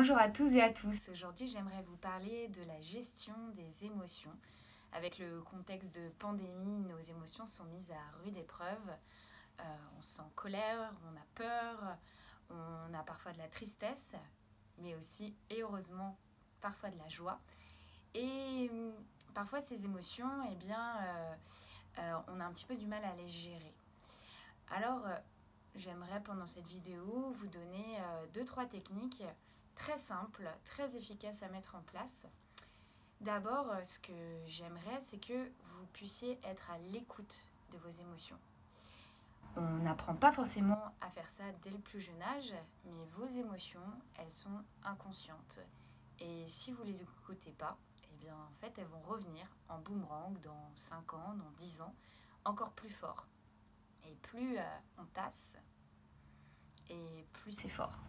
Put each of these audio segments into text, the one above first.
Bonjour à tous et à tous. Aujourd'hui, j'aimerais vous parler de la gestion des émotions. Avec le contexte de pandémie, nos émotions sont mises à rude épreuve. On se sent colère, on a peur, on a parfois de la tristesse, mais aussi, et heureusement, parfois de la joie. Et parfois, ces émotions, on a un petit peu du mal à les gérer. Alors, j'aimerais pendant cette vidéo vous donner 2-3 techniques très simples, très efficaces à mettre en place. D'abord, ce que j'aimerais, c'est que vous puissiez être à l'écoute de vos émotions. On n'apprend pas forcément à faire ça dès le plus jeune âge, mais vos émotions, elles sont inconscientes. Et si vous ne les écoutez pas, eh bien, en fait, elles vont revenir en boomerang dans 5 ans, dans 10 ans, encore plus fort. Et plus on tasse, et plus c'est fort.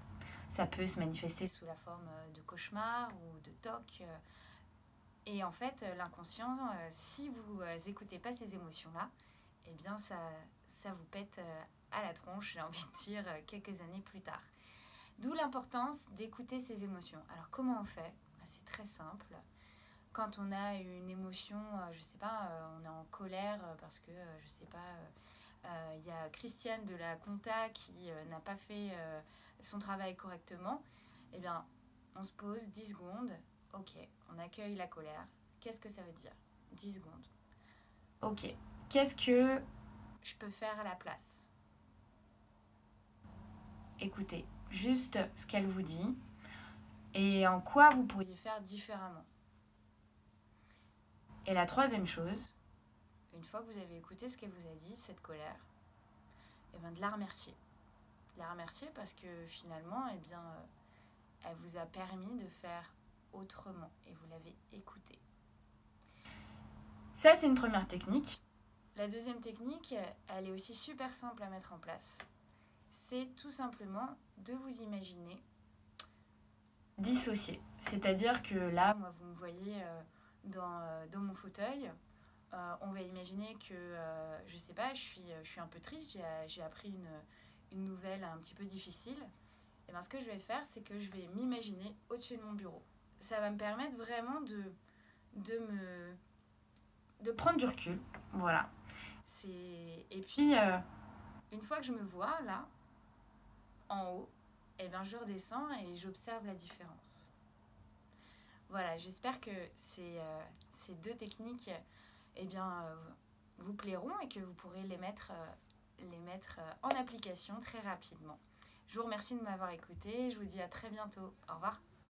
Ça peut se manifester sous la forme de cauchemars ou de TOC. Et en fait, l'inconscient, si vous n'écoutez pas ces émotions-là, eh bien ça vous pète à la tronche, j'ai envie de dire, quelques années plus tard. D'où l'importance d'écouter ces émotions. Alors comment on fait ? C'est très simple. Quand on a une émotion, je sais pas, on est en colère parce que, je sais pas, y a Christiane de la compta qui n'a pas fait son travail correctement, eh bien, on se pose 10 secondes. Ok, on accueille la colère. Qu'est-ce que ça veut dire ? 10 secondes. Ok, qu'est-ce que je peux faire à la place ? Écoutez juste ce qu'elle vous dit et en quoi vous pourriez faire différemment. Et la troisième chose, une fois que vous avez écouté ce qu'elle vous a dit, cette colère, eh bien de la remercier. De la remercier parce que finalement, eh bien, elle vous a permis de faire autrement et vous l'avez écoutée. Ça, c'est une première technique. La deuxième technique, elle est aussi super simple à mettre en place. C'est tout simplement de vous imaginer dissocier. C'est-à-dire que là, moi, vous me voyez dans mon fauteuil. On va imaginer que, je sais pas, je suis un peu triste, j'ai appris une nouvelle un petit peu difficile. Et bien, ce que je vais faire, c'est que je vais m'imaginer au-dessus de mon bureau. Ça va me permettre vraiment de prendre du recul. Voilà. Et puis, une fois que je me vois là, en haut, eh bien, je redescends et j'observe la différence. Voilà, j'espère que ces 2 techniques eh bien, vous plairont et que vous pourrez les mettre en application très rapidement. Je vous remercie de m'avoir écouté. Je vous dis à très bientôt. Au revoir.